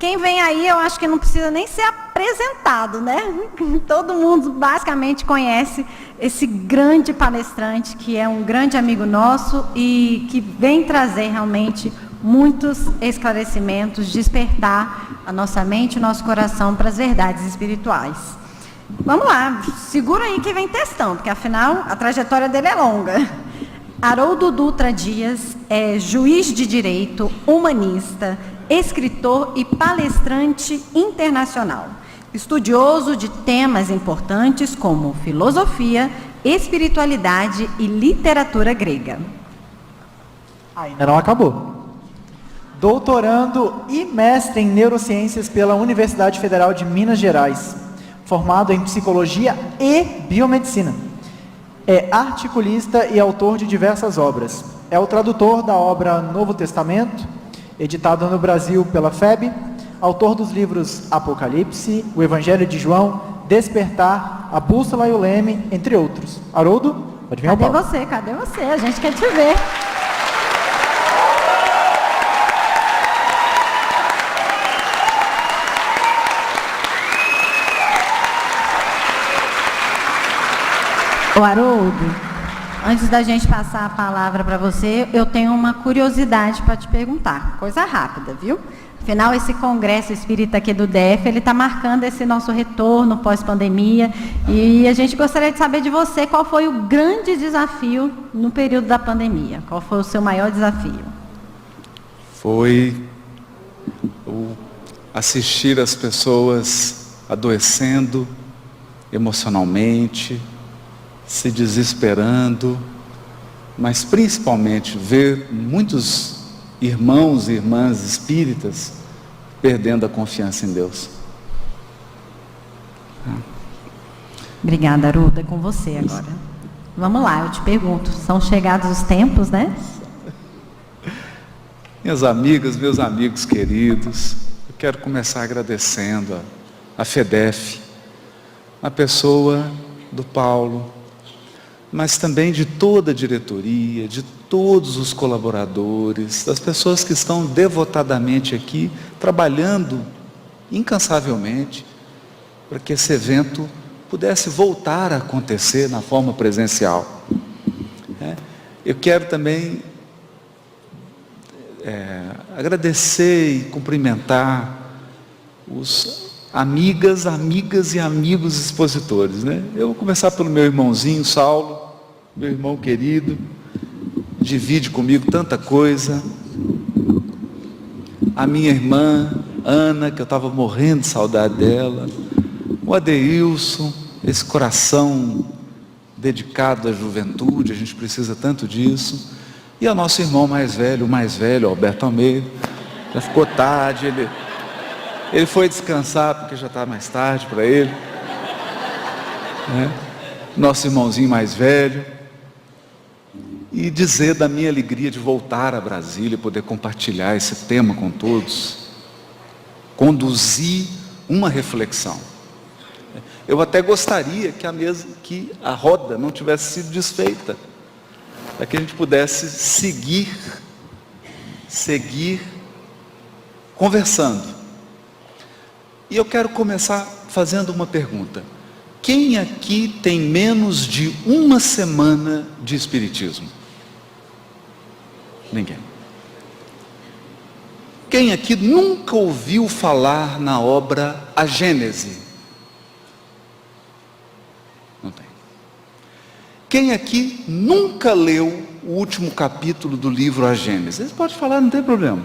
Quem vem aí, eu acho que não precisa nem ser apresentado, né? Todo mundo basicamente conhece esse grande palestrante, que é um grande amigo nosso e que vem trazer realmente muitos esclarecimentos, despertar a nossa mente e o nosso coração para as verdades espirituais. Vamos lá, segura aí que vem textão, porque afinal a trajetória dele é longa. Haroldo Dutra Dias é juiz de direito, humanista, escritor e palestrante internacional, estudioso de temas importantes como filosofia, espiritualidade e literatura grega. Ainda não acabou. Doutorando e mestre em neurociências pela Universidade Federal de Minas Gerais, formado em psicologia e biomedicina. É articulista e autor de diversas obras. É o tradutor da obra Novo Testamento, editado no Brasil pela FEB, autor dos livros Apocalipse, o Evangelho de João, Despertar, A Bússola e o Leme, entre outros. Haroldo, pode vir ao palco. Cadê você? A gente quer te ver. Ô Haroldo, antes da gente passar a palavra para você, eu tenho uma curiosidade para te perguntar. Coisa rápida, viu? Afinal, esse congresso espírita aqui do DF, ele está marcando esse nosso retorno pós-pandemia. E a gente gostaria de saber de você qual foi o grande desafio no período da pandemia. Qual foi o seu maior desafio? Foi assistir as pessoas adoecendo emocionalmente, se desesperando, mas principalmente ver muitos irmãos e irmãs espíritas perdendo a confiança em Deus. Obrigada, Haroldo, é com você agora. Vamos lá, eu te pergunto, são chegados os tempos, né? Minhas amigas, meus amigos queridos, eu quero começar agradecendo a FEDEF, a pessoa do Paulo, mas também de toda a diretoria, de todos os colaboradores, das pessoas que estão devotadamente aqui, trabalhando incansavelmente, para que esse evento pudesse voltar a acontecer na forma presencial. Eu quero também agradecer e cumprimentar os amigas e amigos expositores, né? Eu vou começar pelo meu irmãozinho Saulo, meu irmão querido, divide comigo tanta coisa. A minha irmã Ana, que eu estava morrendo de saudade dela. O Adeilson, esse coração dedicado à juventude, a gente precisa tanto disso. E o nosso irmão mais velho, Alberto Almeida, já ficou tarde, ele foi descansar porque já está mais tarde para ele, né? Nosso irmãozinho mais velho. E dizer da minha alegria de voltar a Brasília e poder compartilhar esse tema com todos, conduzir uma reflexão. Eu até gostaria que a roda não tivesse sido desfeita, para que a gente pudesse seguir conversando. E eu quero começar fazendo uma pergunta. Quem aqui tem menos de uma semana de espiritismo? Ninguém. Quem aqui nunca ouviu falar na obra A Gênese? Não tem. Quem aqui nunca leu o último capítulo do livro A Gênese? Você pode falar, não tem problema.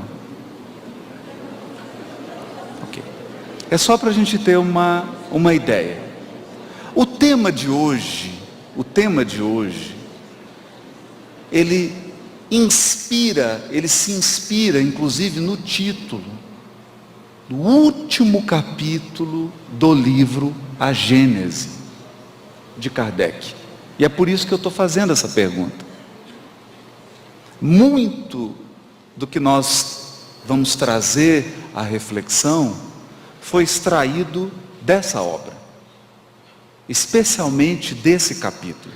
Ok. É só para a gente ter uma ideia. O tema de hoje, ele se inspira, inclusive, no título do último capítulo do livro A Gênese, de Kardec. E é por isso que eu estou fazendo essa pergunta. Muito do que nós vamos trazer à reflexão foi extraído dessa obra, especialmente desse capítulo.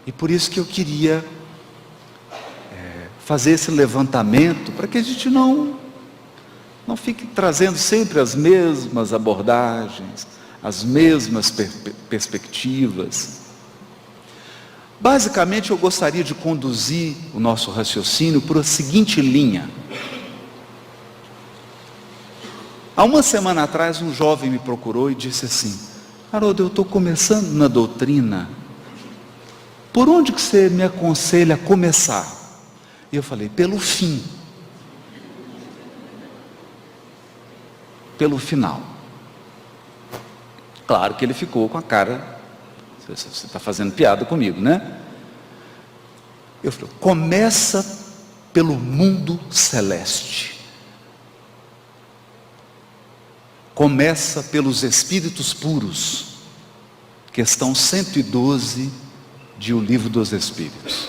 E por isso que eu queria fazer esse levantamento, para que a gente não Não fique trazendo sempre as mesmas abordagens, as mesmas perspectivas. Basicamente, eu gostaria de conduzir o nosso raciocínio por a seguinte linha. Há uma semana atrás, um jovem me procurou e disse assim: Haroldo, eu estou começando na doutrina, por onde que você me aconselha a começar? E eu falei: pelo fim, pelo final. Claro que ele ficou com a cara, você está fazendo piada comigo, né? Eu falei: começa pelo mundo celeste. Começa pelos espíritos puros. Questão 112 de O Livro dos Espíritos.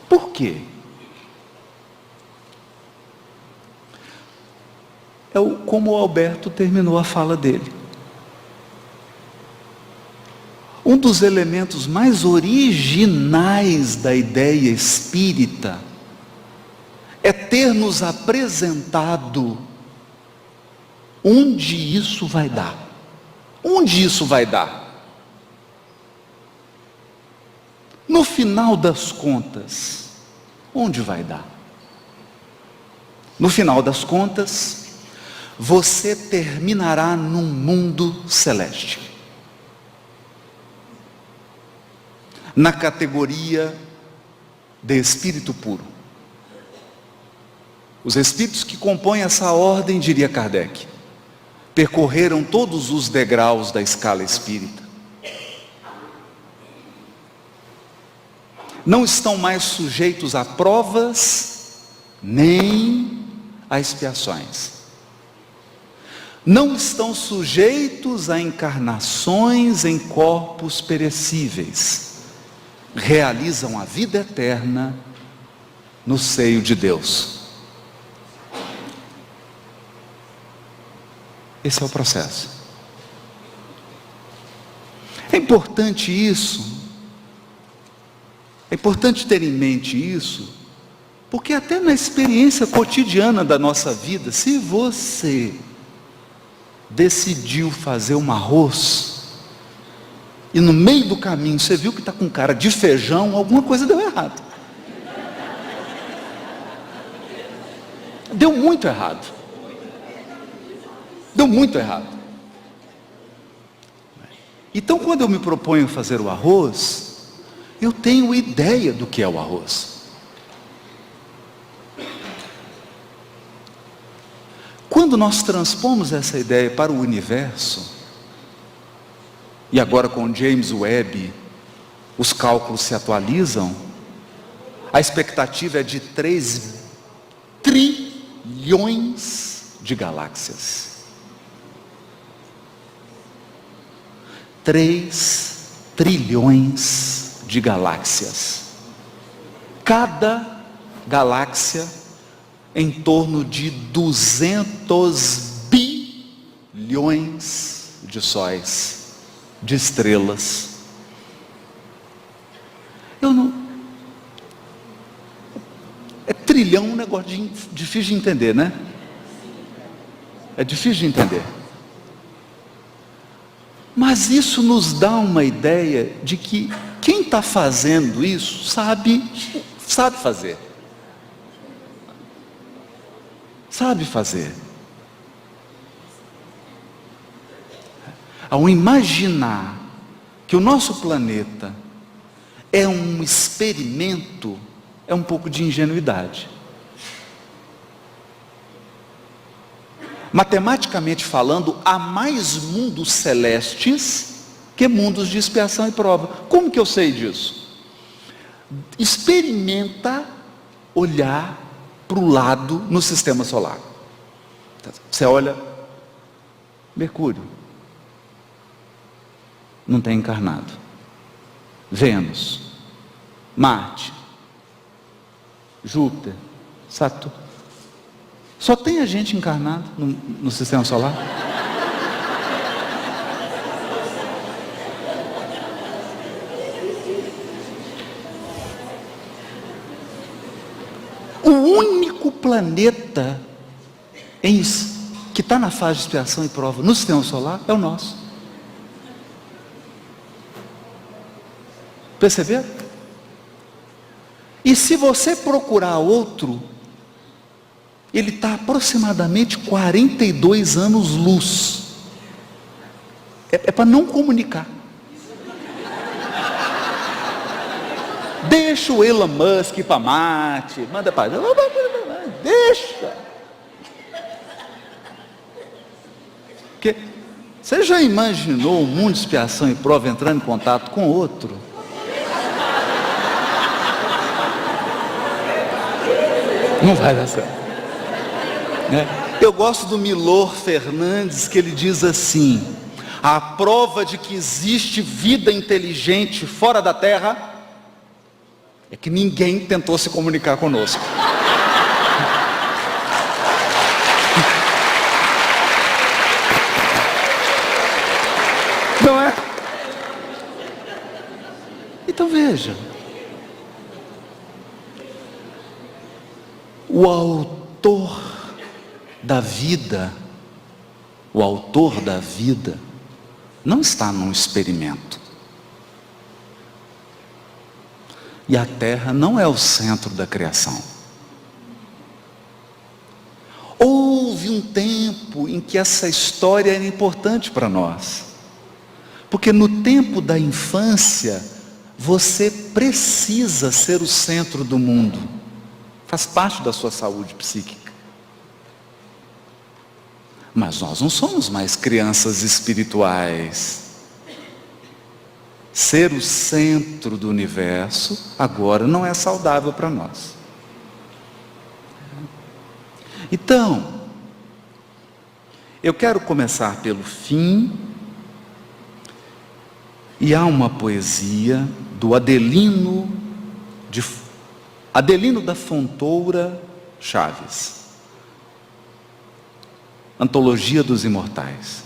Por quê? Como o Alberto terminou a fala dele. Um dos elementos mais originais da ideia espírita é ter nos apresentado onde isso vai dar. Onde isso vai dar? No final das contas, onde vai dar? No final das contas, você terminará num mundo celeste. Na categoria de espírito puro. Os espíritos que compõem essa ordem, diria Kardec, percorreram todos os degraus da escala espírita. Não estão mais sujeitos a provas, nem a expiações. Não estão sujeitos a encarnações em corpos perecíveis. Realizam a vida eterna no seio de Deus. Esse é o processo. É importante isso. É importante ter em mente isso, porque até na experiência cotidiana da nossa vida, se você decidiu fazer um arroz, e no meio do caminho você viu que está com cara de feijão, alguma coisa deu errado. Deu muito errado. Deu muito errado. Então, quando eu me proponho fazer o arroz, eu tenho ideia do que é o arroz. Quando nós transpomos essa ideia para o universo, e agora com James Webb, os cálculos se atualizam, a expectativa é de 3 trilhões de galáxias. 3 trilhões de galáxias. Cada galáxia em torno de 200 bilhões de sóis, de estrelas. É trilhão, um negócio difícil de entender, né? É difícil de entender. Mas isso nos dá uma ideia de que quem está fazendo isso sabe fazer. Sabe fazer. Ao imaginar que o nosso planeta é um experimento, é um pouco de ingenuidade. Matematicamente falando, há mais mundos celestes que mundos de expiação e prova. Como que eu sei disso? Experimenta olhar para o lado no sistema solar. Você olha, Mercúrio, não tem encarnado. Vênus, Marte, Júpiter, Saturno. Só tem a gente encarnado no sistema solar? O único planeta que está na fase de expiação e prova no sistema solar é o nosso. Perceberam? E se você procurar outro, ele está aproximadamente 42 anos-luz. É para não comunicar. Deixa o Elon Musk ir para Marte, manda para... Deixa. Porque você já imaginou o mundo de expiação e prova entrando em contato com outro? Não vai dar certo. Eu gosto do Milor Fernandes, que ele diz assim: a prova de que existe vida inteligente fora da Terra é que ninguém tentou se comunicar conosco. Não é? Então veja, o autor da vida não está num experimento. E a Terra não é o centro da criação. Houve um tempo em que essa história era importante para nós. Porque no tempo da infância, você precisa ser o centro do mundo. Faz parte da sua saúde psíquica. Mas nós não somos mais crianças espirituais. Ser o centro do universo agora não é saudável para nós. Então, eu quero começar pelo fim. E há uma poesia do Adelino da Fontoura Chaves, Antologia dos Imortais.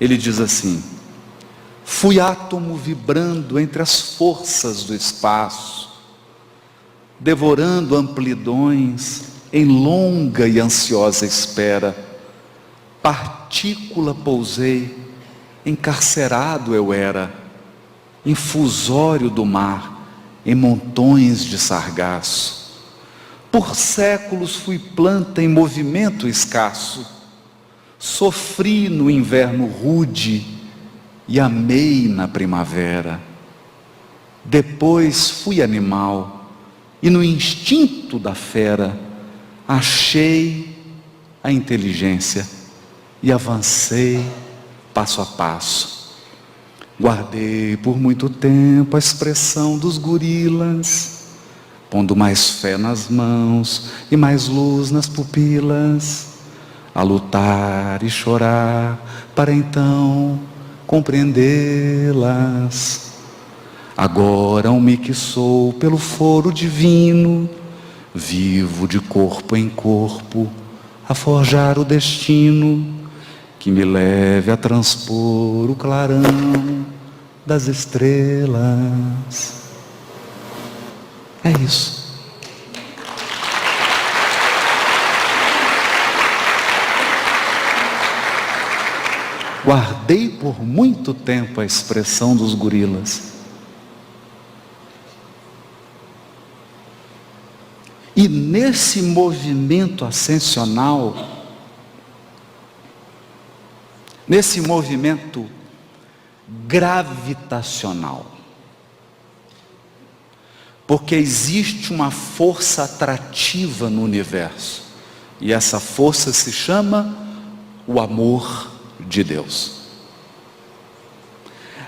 Ele diz assim: fui átomo vibrando entre as forças do espaço, devorando amplidões em longa e ansiosa espera. Partícula pousei, encarcerado eu era, infusório do mar, em montões de sargaço. Por séculos fui planta em movimento escasso, sofri no inverno rude e amei na primavera. Depois fui animal e no instinto da fera achei a inteligência e avancei passo a passo. Guardei por muito tempo a expressão dos gorilas, pondo mais fé nas mãos e mais luz nas pupilas, a lutar e chorar para então compreendê-las. Agora me que sou pelo foro divino, vivo de corpo em corpo, a forjar o destino que me leve a transpor o clarão das estrelas. É isso. Guardei por muito tempo a expressão dos gorilas. E nesse movimento ascensional, nesse movimento gravitacional, porque existe uma força atrativa no universo, e essa força se chama o amor de Deus.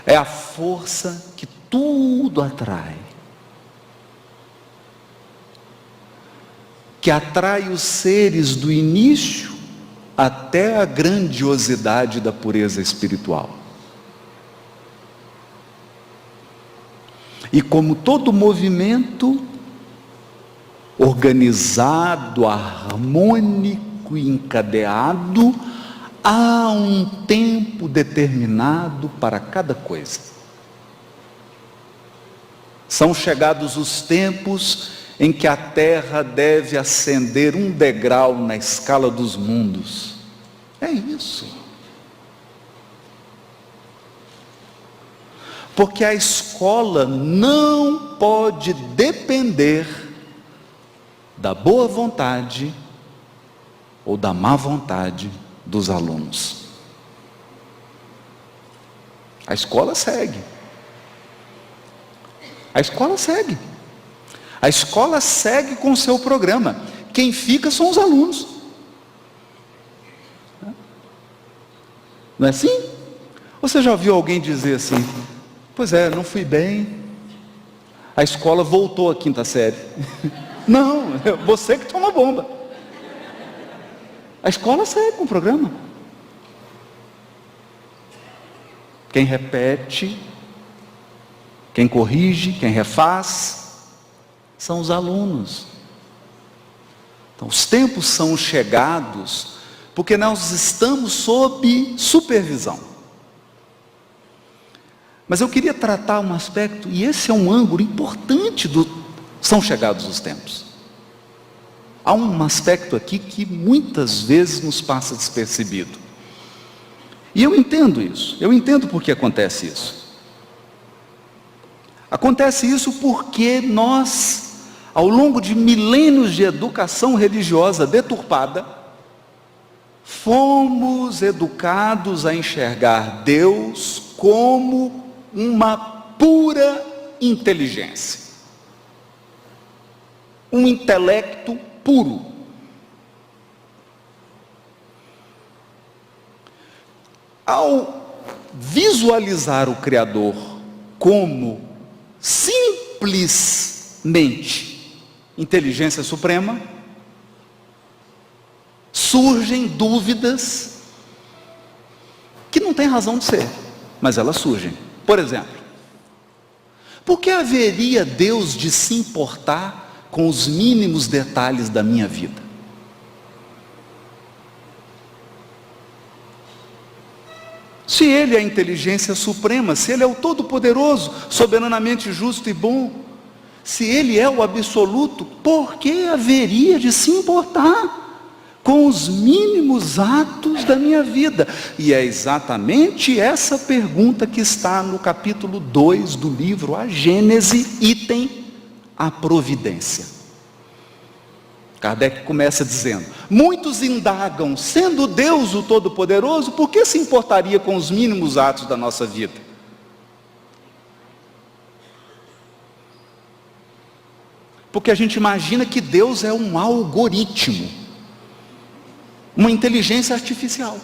É a força que tudo atrai, que atrai os seres do início até a grandiosidade da pureza espiritual. E como todo movimento organizado, harmônico e encadeado, há um tempo determinado para cada coisa. São chegados os tempos em que a terra deve ascender um degrau na escala dos mundos. É isso. Porque a escola não pode depender da boa vontade ou da má vontade dos alunos. A escola segue. A escola segue. A escola segue com o seu programa. Quem fica são os alunos. Não é assim? Você já ouviu alguém dizer assim: pois é, não fui bem, a escola voltou à 5ª série. Não, você que toma bomba. A escola segue com o programa. Quem repete, quem corrige, quem refaz, são os alunos. Então, os tempos são chegados, porque nós estamos sob supervisão. Mas eu queria tratar um aspecto, e esse é um ângulo importante do são chegados os tempos. Há um aspecto aqui que muitas vezes nos passa despercebido. E eu entendo isso, eu entendo por que acontece isso. Acontece isso porque nós, ao longo de milênios de educação religiosa deturpada, fomos educados a enxergar Deus como uma pura inteligência, um intelecto puro. Ao visualizar o Criador como simplesmente inteligência suprema, surgem dúvidas que não têm razão de ser, mas elas surgem. Por exemplo, por que haveria Deus de se importar com os mínimos detalhes da minha vida? Se Ele é a inteligência suprema, se Ele é o Todo-Poderoso, soberanamente justo e bom, se Ele é o absoluto, por que haveria de se importar com os mínimos atos da minha vida? E é exatamente essa pergunta que está no capítulo 2 do livro A Gênese, item a providência. Kardec começa dizendo: muitos indagam, sendo Deus o Todo-Poderoso, por que se importaria com os mínimos atos da nossa vida? Porque a gente imagina que Deus é um algoritmo, uma inteligência artificial.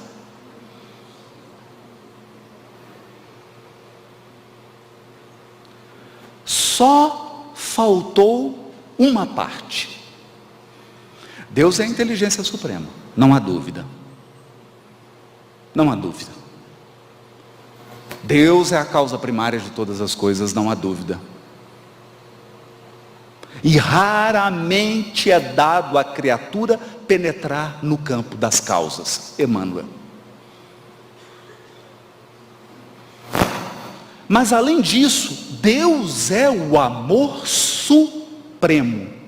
Só faltou uma parte. Deus é a inteligência suprema, não há dúvida. Não há dúvida. Deus é a causa primária de todas as coisas, não há dúvida. E raramente é dado à criatura penetrar no campo das causas. Emmanuel. Mas além disso, Deus é o amor supremo.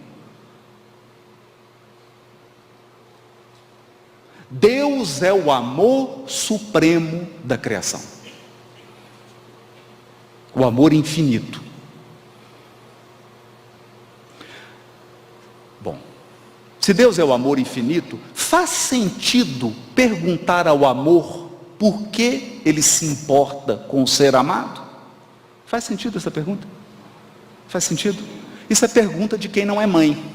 Deus é o amor supremo da criação. O amor infinito. Bom, se Deus é o amor infinito, faz sentido perguntar ao amor por que ele se importa com o ser amado? Faz sentido essa pergunta? Faz sentido? Isso é pergunta de quem não é mãe.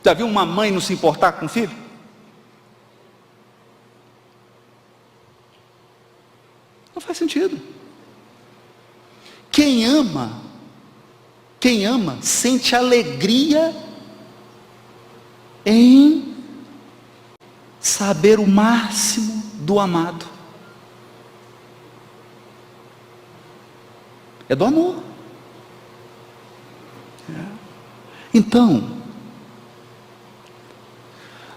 Já viu uma mãe não se importar com o filho? Não faz sentido. Quem ama sente alegria em saber o máximo do amado. É do amor. Então,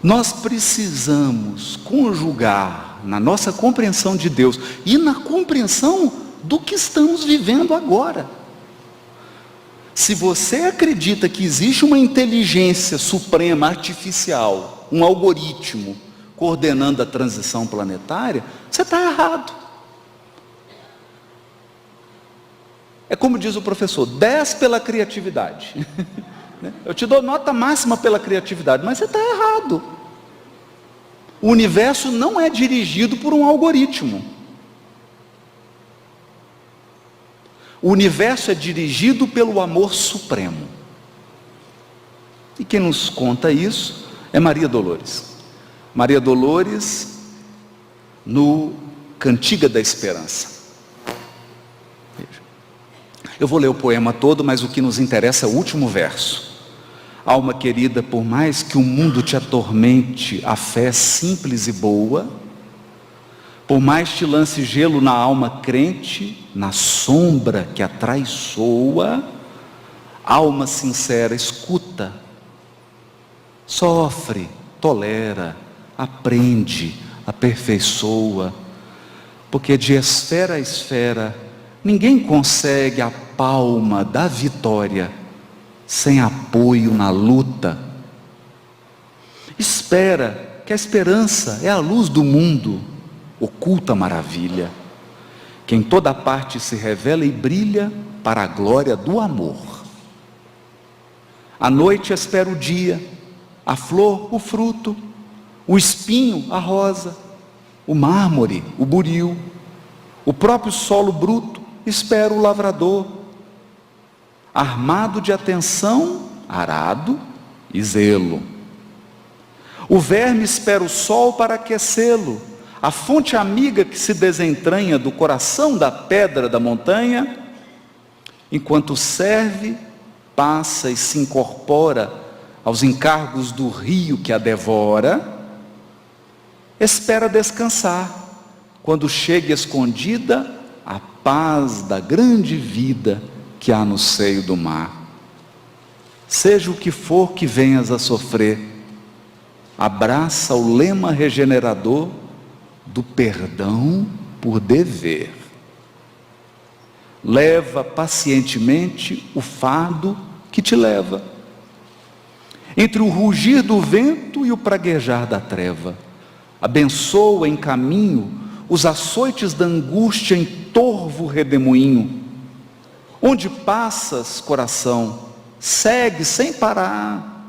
nós precisamos conjugar na nossa compreensão de Deus e na compreensão do que estamos vivendo agora. Se você acredita que existe uma inteligência suprema artificial, um algoritmo coordenando a transição planetária, você está errado. É como diz o professor, 10 pela criatividade. Eu te dou nota máxima pela criatividade, mas você está errado. O universo não é dirigido por um algoritmo. O universo é dirigido pelo amor supremo. E quem nos conta isso é Maria Dolores. Maria Dolores, no Cantiga da Esperança. Eu vou ler o poema todo, mas o que nos interessa é o último verso. Alma querida, por mais que o mundo te atormente, a fé é simples e boa. Por mais te lance gelo na alma crente, na sombra que atraiçoa, alma sincera, escuta, sofre, tolera, aprende, aperfeiçoa, porque de esfera a esfera, ninguém consegue a palma da vitória sem apoio na luta. Espera, que a esperança é a luz do mundo, oculta maravilha, que em toda parte se revela e brilha para a glória do amor. À noite espera o dia, a flor, o fruto, o espinho, a rosa, o mármore, o buril, o próprio solo bruto, espera o lavrador, armado de atenção, arado e zelo. O verme espera o sol para aquecê-lo, a fonte amiga que se desentranha do coração da pedra da montanha, enquanto serve, passa e se incorpora aos encargos do rio que a devora, espera descansar, quando chega escondida a paz da grande vida que há no seio do mar. Seja o que for que venhas a sofrer, abraça o lema regenerador do perdão por dever. Leva pacientemente o fardo que te leva, entre o rugir do vento e o praguejar da treva. Abençoa em caminho os açoites da angústia em torvo redemoinho. Onde passas, coração, segue sem parar,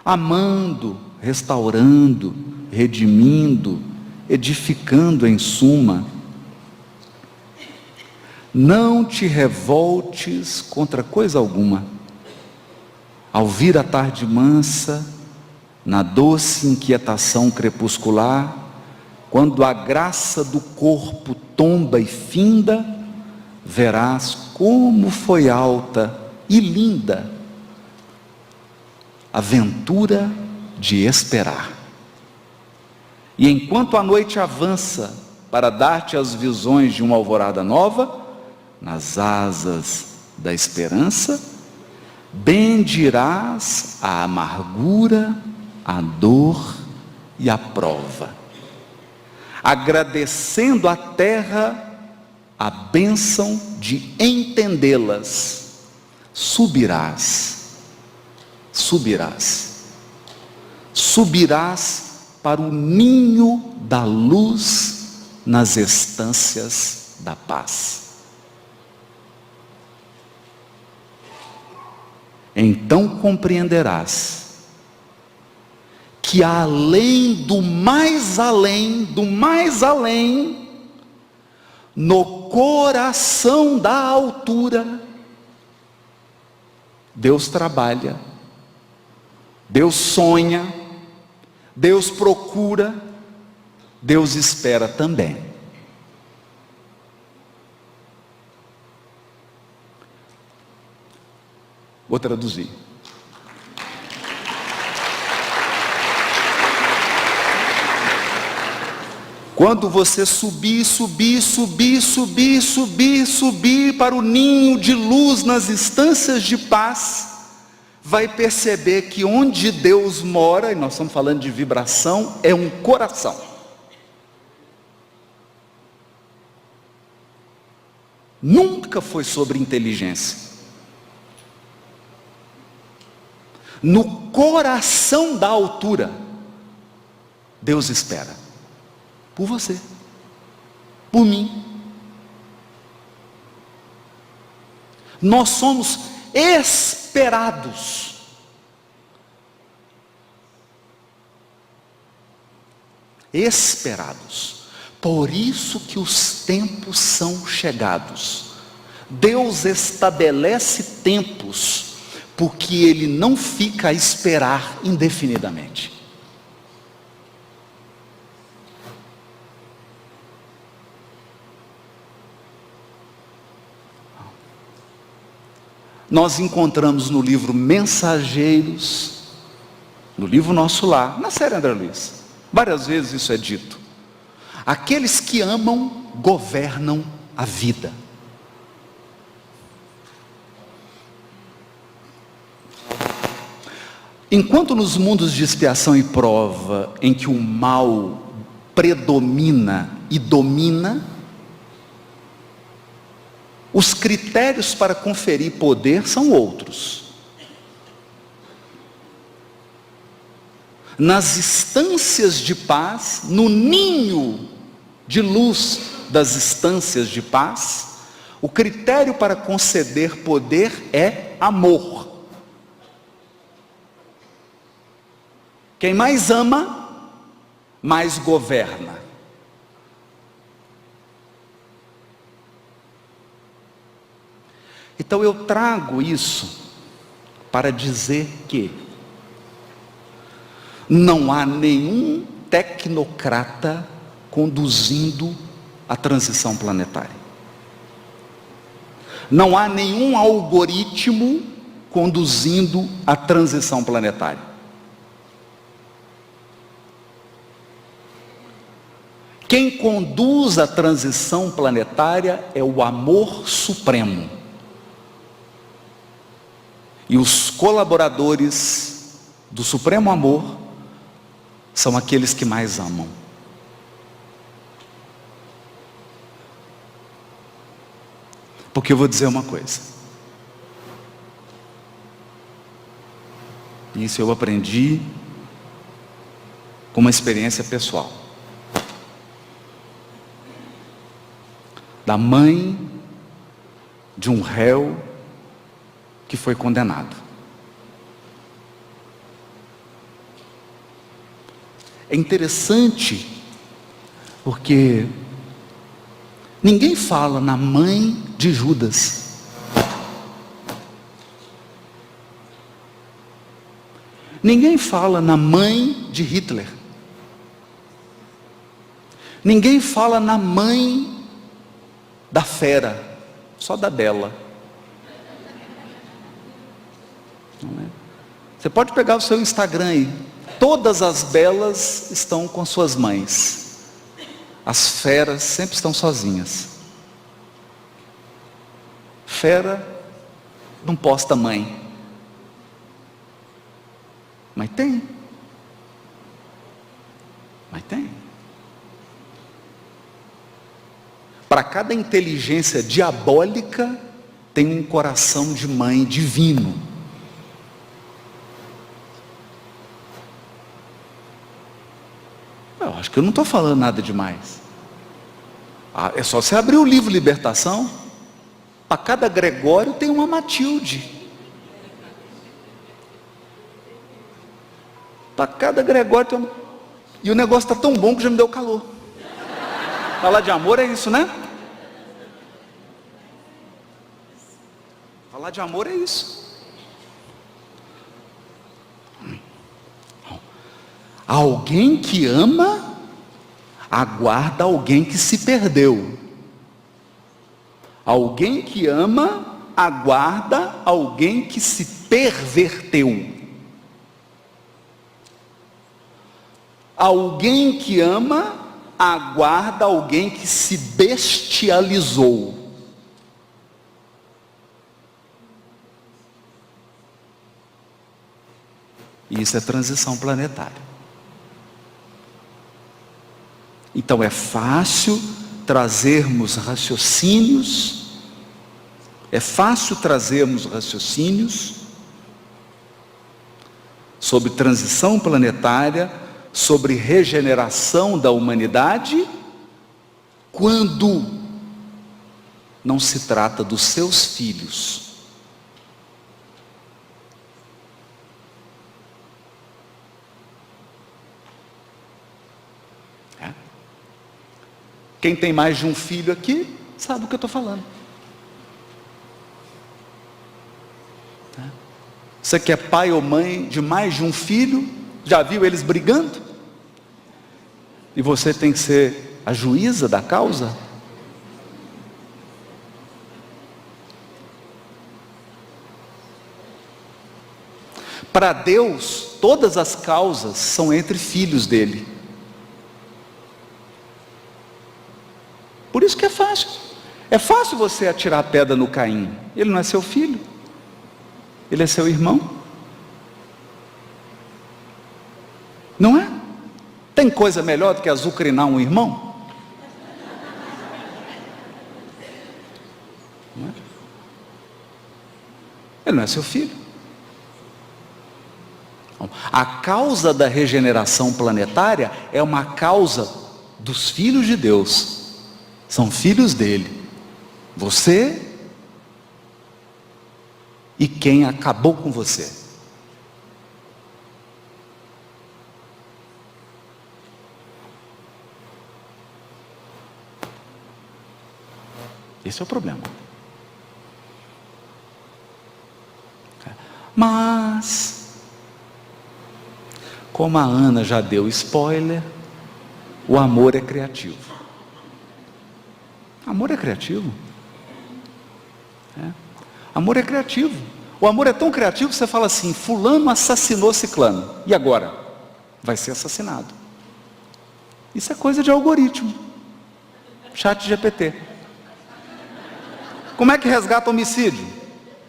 amando, restaurando, redimindo, edificando em suma. Não te revoltes contra coisa alguma. Ao vir a tarde mansa, na doce inquietação crepuscular, quando a graça do corpo tomba e finda, verás como foi alta e linda a ventura de esperar. E enquanto a noite avança para dar-te as visões de uma alvorada nova, nas asas da esperança, bendirás a amargura, a dor e a prova, agradecendo à terra a bênção de entendê-las. Subirás para o ninho da luz nas estâncias da paz. Então compreenderás que além, no coração da altura, Deus trabalha, Deus sonha, Deus procura, Deus espera também. Vou traduzir. Quando você subir para o ninho de luz nas instâncias de paz, vai perceber que onde Deus mora, e nós estamos falando de vibração, é um coração. Nunca foi sobre inteligência. no coração da altura, Deus espera por você, por mim. Nós somos esperados. Esperados. Por isso que os tempos são chegados. Deus estabelece tempos, porque Ele não fica a esperar indefinidamente. Nós encontramos no livro Mensageiros, no livro Nosso Lar, na série André Luiz, várias vezes isso é dito. Aqueles que amam, governam a vida. Enquanto nos mundos de expiação e prova, em que o mal predomina e domina, os critérios para conferir poder são outros. Nas instâncias de paz, no ninho de luz das instâncias de paz, o critério para conceder poder é amor. Quem mais ama, mais governa. Então eu trago isso para dizer que não há nenhum tecnocrata conduzindo a transição planetária. Não há nenhum algoritmo conduzindo a transição planetária. Quem conduz a transição planetária é o amor supremo. E os colaboradores do Supremo Amor são aqueles que mais amam. Porque eu vou dizer uma coisa. Isso eu aprendi com uma experiência pessoal. Da mãe de um réu que foi condenado. É interessante porque ninguém fala na mãe de Judas. Ninguém fala na mãe de Hitler. Ninguém fala na mãe da fera, só da Bela. Você pode pegar o seu Instagram aí. Todas as belas estão com suas mães. As feras sempre estão sozinhas. Fera não posta mãe. Mas tem. Mas tem. Para cada inteligência diabólica tem um coração de mãe divino. Eu acho que eu não estou falando nada demais. É só você abrir o livro Libertação. Para cada Gregório tem uma Matilde. Para cada Gregório tem uma... E o negócio está tão bom que já me deu calor. Falar de amor é isso, né? Falar de amor é isso. Alguém que ama, aguarda alguém que se perdeu. Alguém que ama, aguarda alguém que se perverteu. Alguém que ama, aguarda alguém que se bestializou. E isso é transição planetária. Então é fácil trazermos raciocínios, sobre transição planetária, sobre regeneração da humanidade, quando não se trata dos seus filhos. Quem tem mais de um filho aqui, sabe o que eu estou falando. Você que é pai ou mãe de mais de um filho, já viu eles brigando? E você tem que ser a juíza da causa? Para Deus, todas as causas são entre filhos dele. Por isso que é fácil. É fácil você atirar a pedra no Caim. Ele não é seu filho. Ele é seu irmão. Não é? Tem coisa melhor do que azucrinar um irmão? Não é? Ele não é seu filho. A causa da regeneração planetária é uma causa dos filhos de Deus. São filhos dele. Você e quem acabou com você. Esse é o problema. Mas, como a Ana já deu spoiler, o amor é criativo. Amor é criativo. Amor é criativo. O amor é tão criativo que você fala assim: fulano assassinou ciclano. E agora? Vai ser assassinado. Isso é coisa de algoritmo. ChatGPT. Como é que resgata homicídio?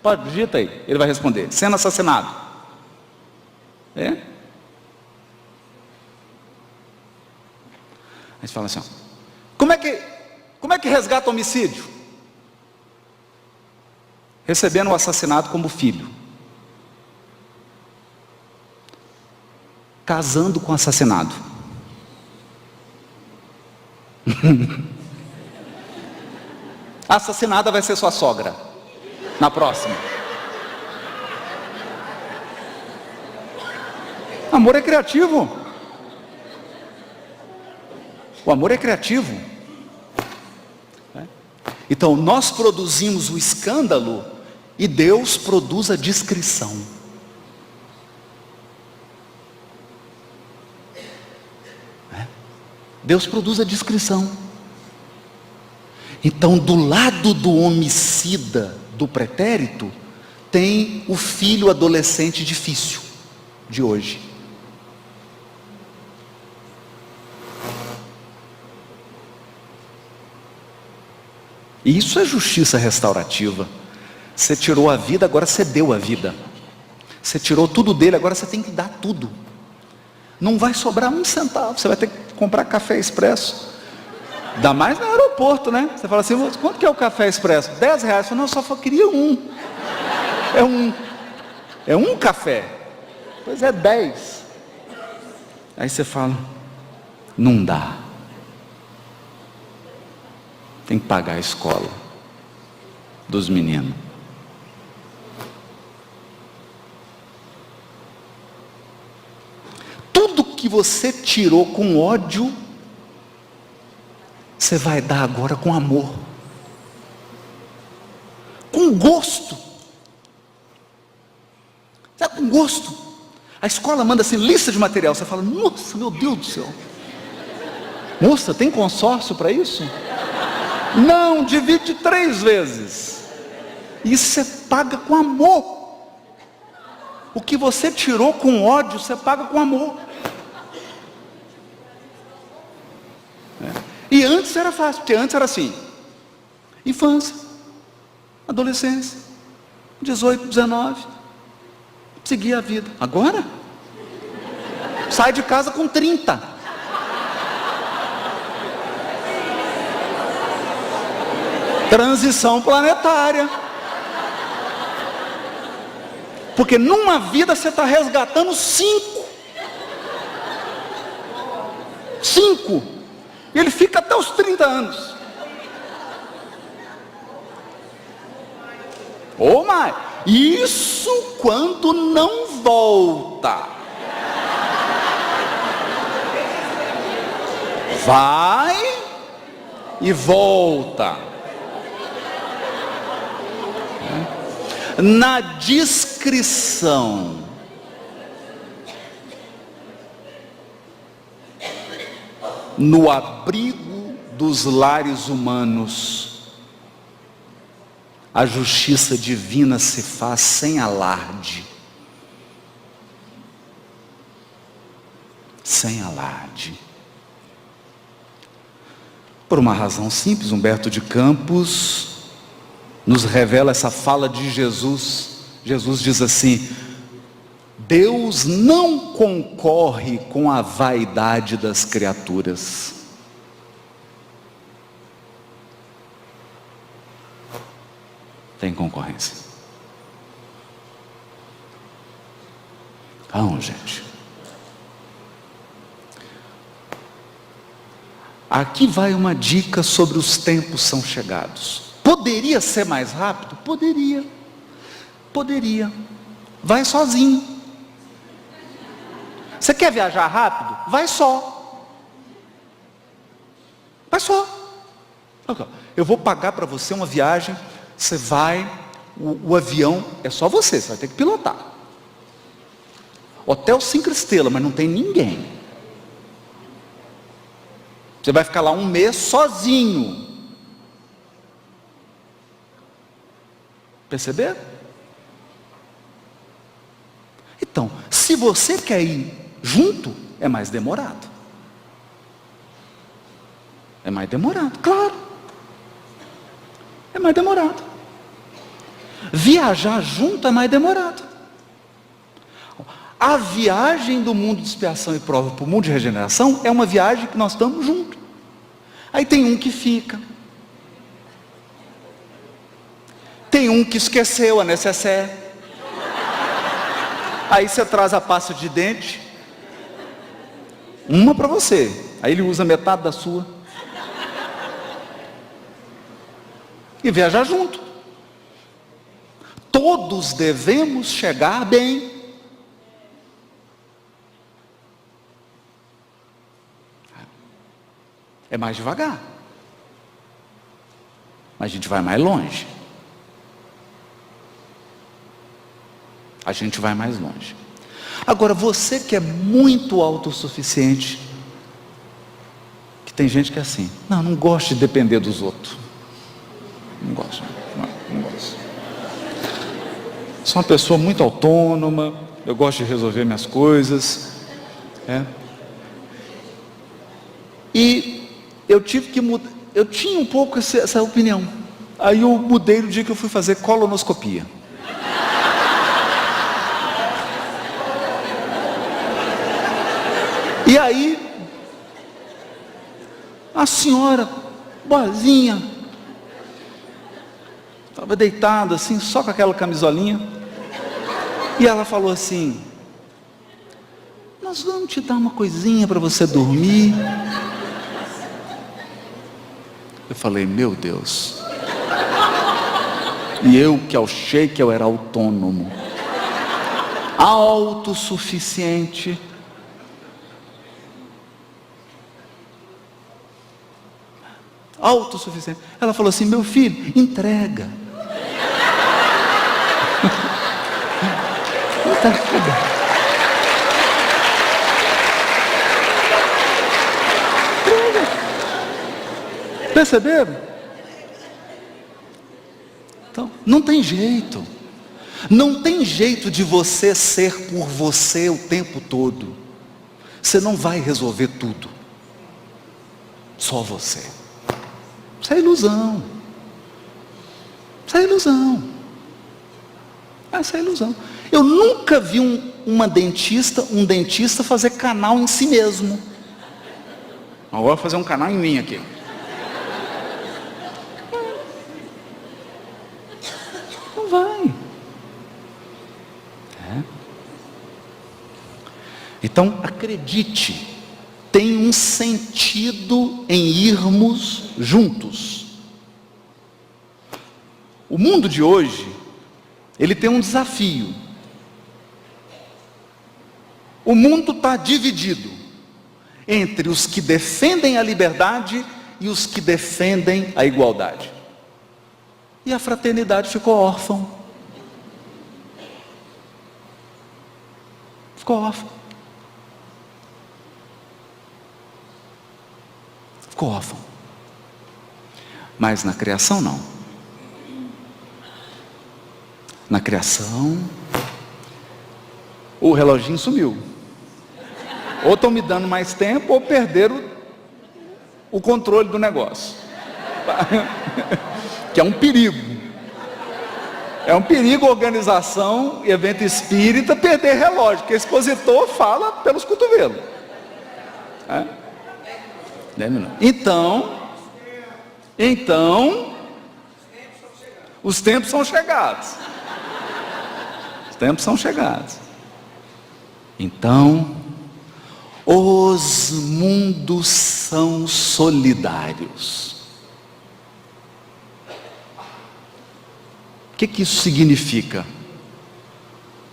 Pode, digita aí. Ele vai responder: sendo assassinado. É? Aí você fala assim: ó, como é que resgata homicídio? Recebendo o assassinado como filho. Casando com o assassinado. A assassinada vai ser sua sogra. Na próxima. Amor é criativo. O amor é criativo. Então nós produzimos o escândalo e Deus produz a discrição. Deus produz a discrição. Então do lado do homicida, do pretérito, tem o filho adolescente difícil de hoje. E isso é justiça restaurativa. Você tirou a vida, agora você deu a vida. Você tirou tudo dele, agora você tem que dar tudo. Não vai sobrar um centavo. Você vai ter que comprar café expresso. Ainda mais no aeroporto, né? Você fala assim: quanto que é o café expresso? R$10. Você fala: não, eu só queria um. É um café. Pois é 10. Aí você fala: não dá. Tem que pagar a escola dos meninos. Tudo que você tirou com ódio, você vai dar agora com amor, com gosto. Sabe, com gosto. A escola manda assim, lista de material. Você fala: nossa, meu Deus do céu. Moça, tem consórcio para isso? Não, divide 3 vezes. Isso você paga com amor. O que você tirou com ódio, você paga com amor. E antes era fácil, porque antes era assim: infância, adolescência, 18, 19, seguia a vida. Agora, sai de casa com 30. Transição planetária. Porque numa vida você está resgatando 5. 5. E ele fica até os 30 anos. Ou mais. Isso quando não volta. Vai e volta. Na discrição. No abrigo dos lares humanos, a justiça divina se faz sem alarde. Sem alarde. Por uma razão simples, Humberto de Campos nos revela essa fala de Jesus. Jesus diz assim: Deus não concorre com a vaidade das criaturas. Tem concorrência. Não, gente. Aqui vai uma dica sobre os tempos são chegados. Poderia ser mais rápido? Poderia. Poderia. Vai sozinho. Você quer viajar rápido? Vai só. Vai só. Eu vou pagar para você uma viagem. Você vai, o avião é só você vai ter que pilotar. Hotel 5 estrelas, mas não tem ninguém. Você vai ficar lá um mês sozinho. Perceber? Então, se você quer ir junto, é mais demorado. É mais demorado, claro. É mais demorado. Viajar junto é mais demorado. A viagem do mundo de expiação e prova para o mundo de regeneração é uma viagem que nós estamos juntos. Aí tem um que fica. Tem um que esqueceu a necessaire. Aí você traz a pasta de dente. Uma para você. Aí ele usa metade da sua. E viajar junto. Todos devemos chegar bem. É mais devagar. Mas a gente vai mais longe. A gente vai mais longe. Agora, você que é muito autossuficiente, que tem gente que é assim, não gosto de depender dos outros. Não gosto. Não gosto. Sou uma pessoa muito autônoma, eu gosto de resolver minhas coisas. E eu tive que mudar, eu tinha um pouco essa opinião. Aí eu mudei no dia que eu fui fazer colonoscopia. E aí, a senhora, boazinha, estava deitada assim, só com aquela camisolinha, e ela falou assim: nós vamos te dar uma coisinha para você dormir. Eu falei: meu Deus. E eu que achei que eu era autônomo, autossuficiente. Autossuficiente. Ela falou assim: meu filho, entrega. Perceberam? Então, não tem jeito. Não tem jeito de você ser por você o tempo todo. Você não vai resolver tudo. Só você. Isso é ilusão. Isso é ilusão. Essa é ilusão. Eu nunca vi um dentista fazer canal em si mesmo. Agora vou fazer um canal em mim aqui. Não vai. Então, acredite, tem um sentido em irmos juntos. O mundo de hoje, ele tem um desafio. O mundo está dividido entre os que defendem a liberdade e os que defendem a igualdade. E a fraternidade ficou órfã. Ficou órfã. Ficou órfão. Mas na criação não. Na criação, o reloginho sumiu. Ou estão me dando mais tempo, ou perderam o controle do negócio. Que é um perigo. É um perigo organização e evento espírita perder relógio, porque o expositor fala pelos cotovelos. Então, os tempos são chegados. Os tempos são chegados. Então, os mundos são solidários. O que isso significa?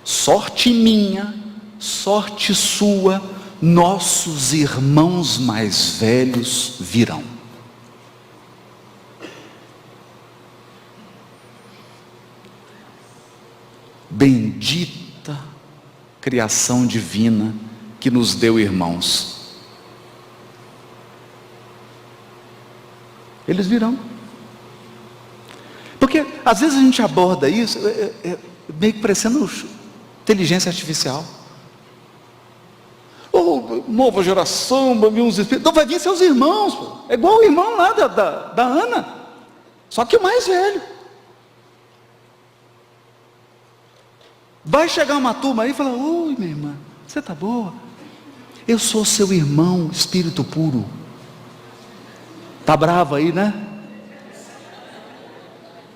Sorte minha, sorte sua, nossos irmãos mais velhos virão. Bendita criação divina que nos deu irmãos. Eles virão. Porque às vezes a gente aborda isso meio que parecendo inteligência artificial. Nova geração, vai vir uns espíritos. Então vai vir seus irmãos, pô. É igual o irmão lá da Ana, só que o mais velho. Vai chegar uma turma aí e falar: oi, minha irmã, você está boa? Eu sou seu irmão, espírito puro. Tá bravo aí, né?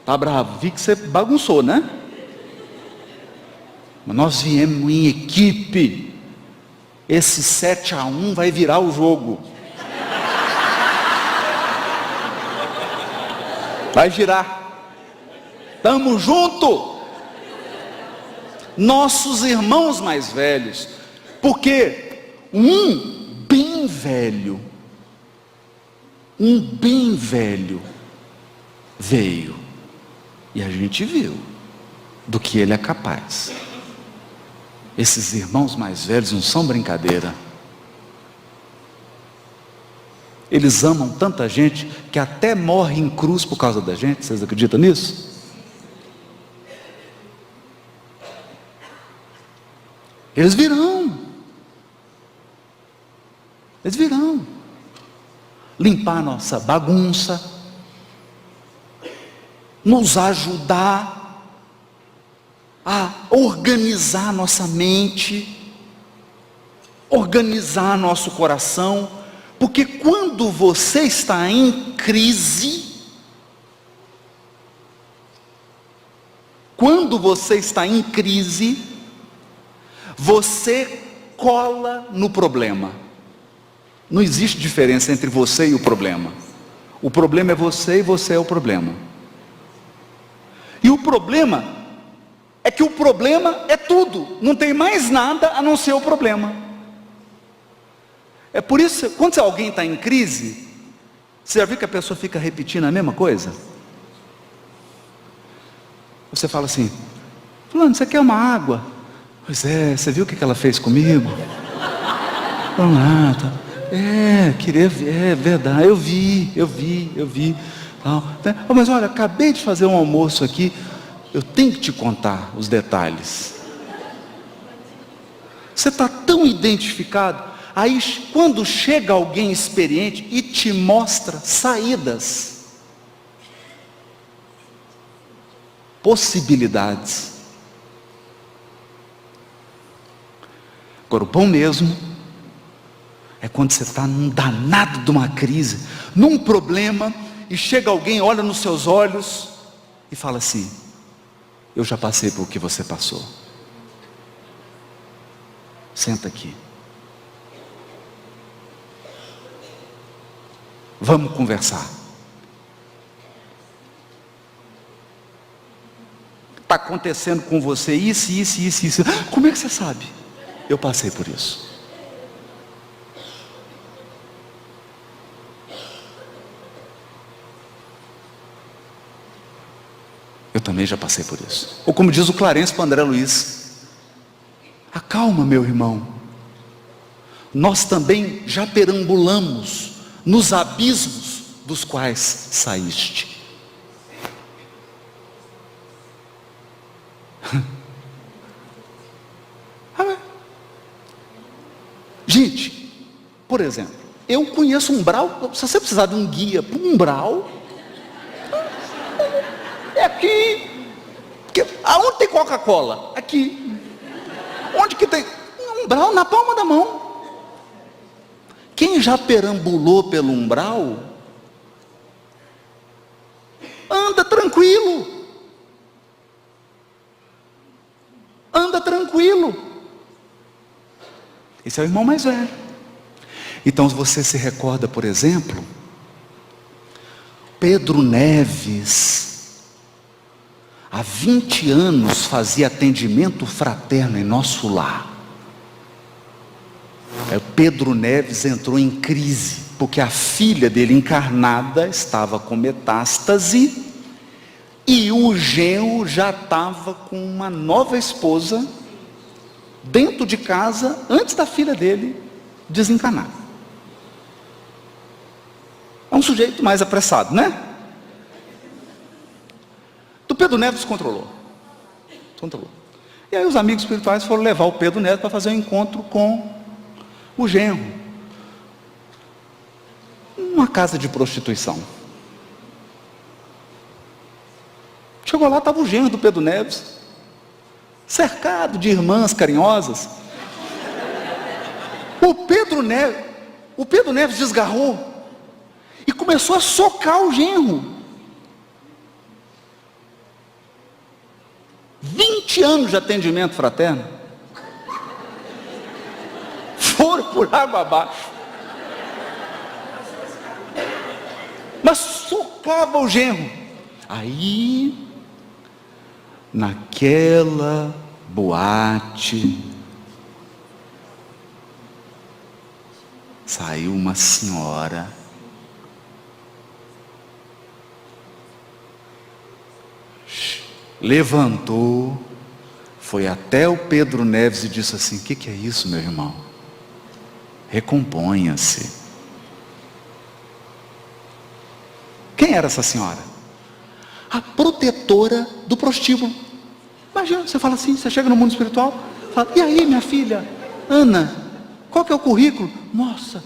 Tá bravo, vi que você bagunçou, né? Mas nós viemos em equipe. Esse 7-1 vai virar o jogo. Vai girar. Tamo junto. Nossos irmãos mais velhos. Porque um bem velho veio. E a gente viu do que ele é capaz. Esses irmãos mais velhos não são brincadeira. Eles amam tanta gente que até morre em cruz por causa da gente. Vocês acreditam nisso? Eles virão. Eles virão. Limpar a nossa bagunça. Nos ajudar a organizar nossa mente, organizar nosso coração, porque quando você está em crise, você cola no problema. Não existe diferença entre você e o problema. O problema é você e você é o problema. E o problema é que o problema é tudo, não tem mais nada a não ser o problema. É por isso, quando alguém está em crise, você já viu que a pessoa fica repetindo a mesma coisa? Você fala assim: fulano, você quer uma água? Pois é, você viu o que ela fez comigo? Vamos lá, tá. Queria ver, é verdade, eu vi. Mas olha, acabei de fazer um almoço aqui, eu tenho que te contar os detalhes. Você está tão identificado. Aí quando chega alguém experiente e te mostra saídas, possibilidades. Agora o bom mesmo é quando você está num danado de uma crise, num problema, e chega alguém, olha nos seus olhos e fala assim: eu já passei por o que você passou. Senta aqui. Vamos conversar. Está acontecendo com você isso. Como é que você sabe? Eu passei por isso. Eu também já passei por isso. Ou como diz o Clarence para o André Luiz: acalma, meu irmão. Nós também já perambulamos nos abismos dos quais saíste. Gente, por exemplo, eu conheço um umbral. Se você precisar de um guia para um umbral, é aqui. Aonde tem Coca-Cola? Aqui. Onde que tem? Um umbral na palma da mão. Quem já perambulou pelo umbral, anda tranquilo. Anda tranquilo. Esse é o irmão mais velho. Então você se recorda, por exemplo, Pedro Neves, há 20 anos fazia atendimento fraterno em nosso lar. Pedro Neves entrou em crise, porque a filha dele encarnada estava com metástase, e o genro já estava com uma nova esposa, dentro de casa, antes da filha dele desencarnar. É um sujeito mais apressado, né? O Pedro Neves controlou. E aí os amigos espirituais foram levar o Pedro Neves para fazer um encontro com o genro, numa casa de prostituição. Chegou lá, estava o genro do Pedro Neves, cercado de irmãs carinhosas. O Pedro Neves desgarrou e começou a socar o genro. 20 anos de atendimento fraterno foram por água abaixo. Mas socava o genro. Aí, naquela boate, saiu uma senhora, levantou, foi até o Pedro Neves e disse assim: o que é isso, meu irmão? Recomponha-se. Quem era essa senhora? A protetora do prostíbulo. Imagina, você fala assim, você chega no mundo espiritual, fala: e aí, minha filha, Ana, qual que é o currículo? Nossa,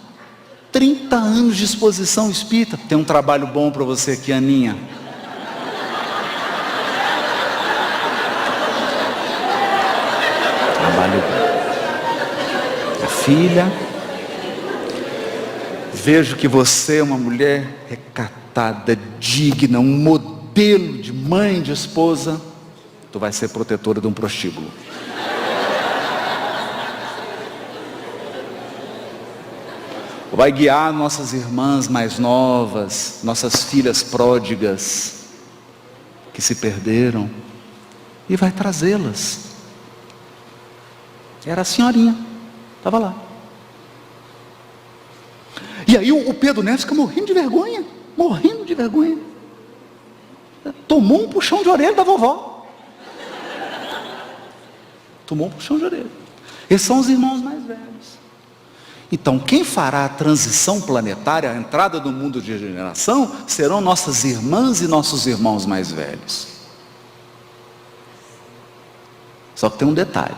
30 anos de exposição espírita. Tem um trabalho bom para você aqui, Aninha. Trabalho bom. A filha, vejo que você é uma mulher recatada, digna, um modelo de mãe, de esposa. Tu vai ser protetora de um prostíbulo. Vai guiar nossas irmãs mais novas, nossas filhas pródigas, que se perderam, e vai trazê-las. Era a senhorinha, estava lá. E aí o Pedro Neves fica morrendo de vergonha. Tomou um puxão de orelha da vovó. Esses são os irmãos mais velhos. Então, quem fará a transição planetária, a entrada do mundo de regeneração, serão nossas irmãs e nossos irmãos mais velhos. Só que tem um detalhe: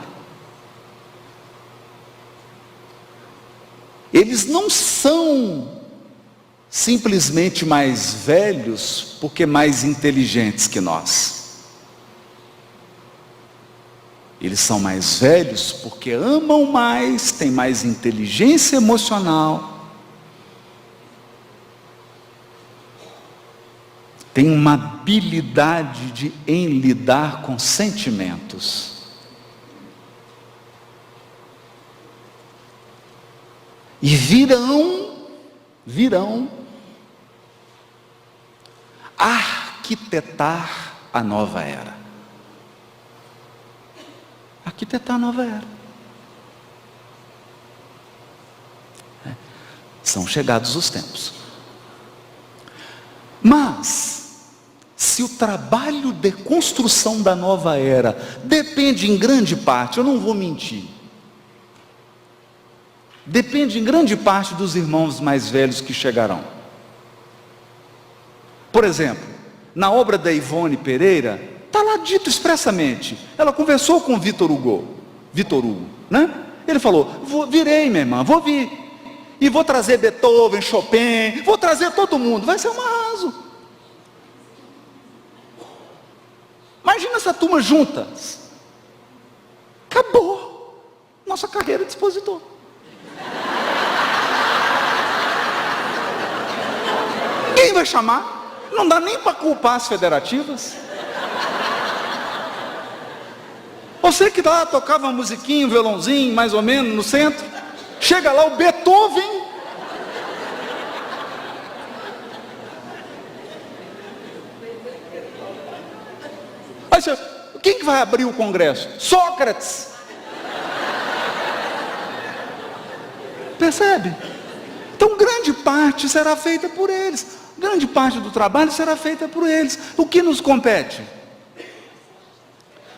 eles não são simplesmente mais velhos porque mais inteligentes que nós. Eles são mais velhos porque amam mais, têm mais inteligência emocional, têm uma habilidade em lidar com sentimentos. E virão arquitetar a nova era. Arquitetar a nova era. São chegados os tempos. Mas, se o trabalho de construção da nova era depende em grande parte, eu não vou mentir, depende em grande parte dos irmãos mais velhos que chegarão. Por exemplo, na obra da Ivone Pereira, está lá dito expressamente, ela conversou com Vitor Hugo, né? Ele falou, virei minha irmã, vou vir, e vou trazer Beethoven, Chopin, vou trazer todo mundo, vai ser um arraso. Imagina essa turma juntas, acabou nossa carreira de expositor. Quem vai chamar? Não dá nem para culpar as federativas. Você que lá tocava uma musiquinha, um violãozinho, mais ou menos, no centro, chega lá o Beethoven. Aí você, quem que vai abrir o congresso? Sócrates. Percebe? Então grande parte será feita por eles. Grande parte do trabalho será feita por eles. O que nos compete?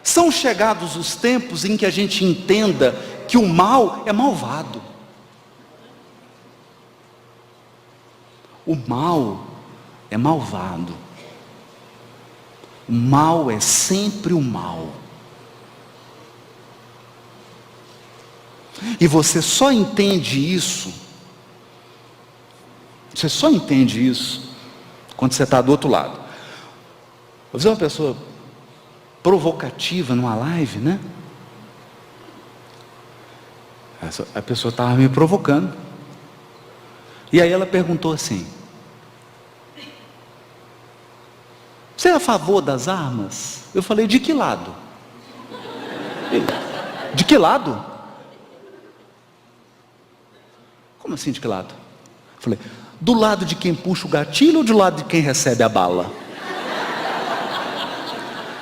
São chegados os tempos em que a gente entenda que o mal é malvado. O mal é malvado. O mal é sempre o mal. E você só entende isso. Você só entende isso quando você está do outro lado. Você é uma pessoa provocativa numa live, né? A pessoa estava me provocando. E aí ela perguntou assim: você é a favor das armas? Eu falei, de que lado? De que lado? Como assim de que lado? Eu falei, do lado de quem puxa o gatilho ou do lado de quem recebe a bala?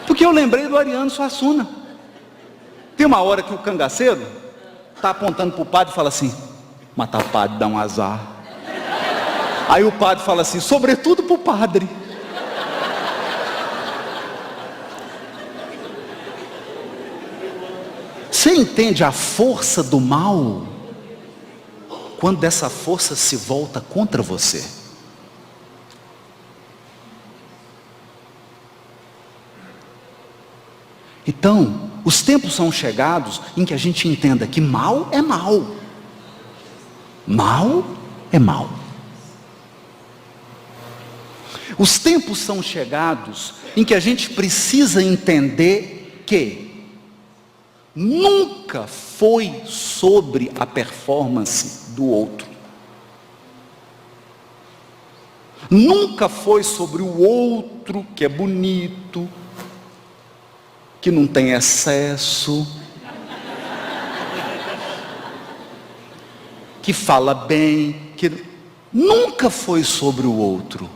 Porque eu lembrei do Ariano Suassuna. Tem uma hora que o cangaceiro está apontando para o padre e fala assim: matar o padre dá um azar. Aí o padre fala assim: sobretudo para o padre. Você entende a força do mal? Quando essa força se volta contra você. Então, os tempos são chegados em que a gente entenda que mal é mal. Mal é mal. Os tempos são chegados em que a gente precisa entender que nunca foi sobre a performance do outro. Nunca foi sobre o outro que é bonito, que não tem excesso, que fala bem, que nunca foi sobre o outro.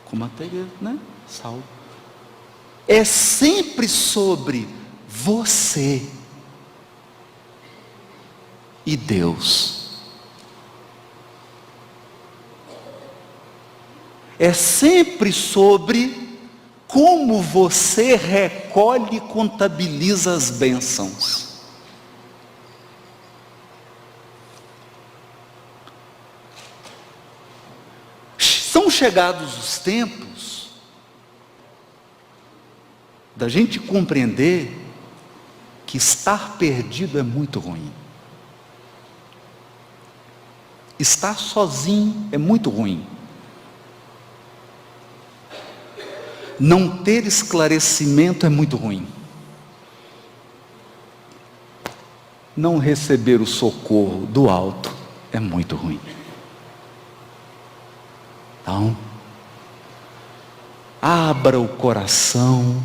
Como até, né? Saulo. É sempre sobre você e Deus. É sempre sobre como você recolhe e contabiliza as bênçãos. São chegados os tempos da gente compreender que estar perdido é muito ruim. Estar sozinho é muito ruim. Não ter esclarecimento é muito ruim. Não receber o socorro do alto é muito ruim. Então, abra o coração.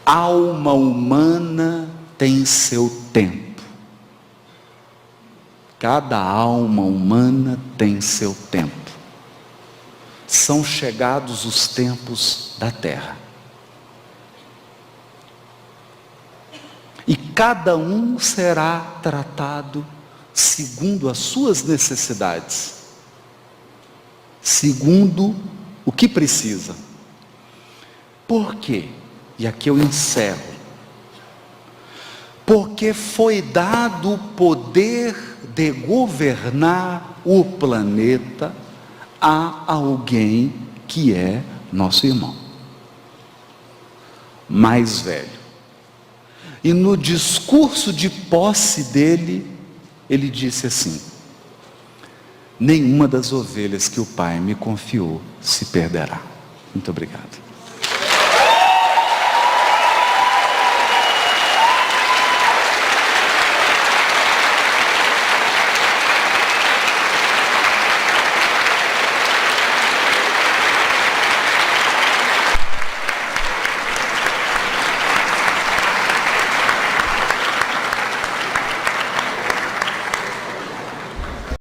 Alma humana tem seu tempo. Cada alma humana tem seu tempo. são chegados os tempos da terra. E cada um será tratado segundo as suas necessidades, segundo o que precisa. Por quê? E aqui eu encerro. Porque foi dado o poder de governar o planeta a alguém que é nosso irmão mais velho. E no discurso de posse dele, ele disse assim: nenhuma das ovelhas que o Pai me confiou se perderá. Muito obrigado.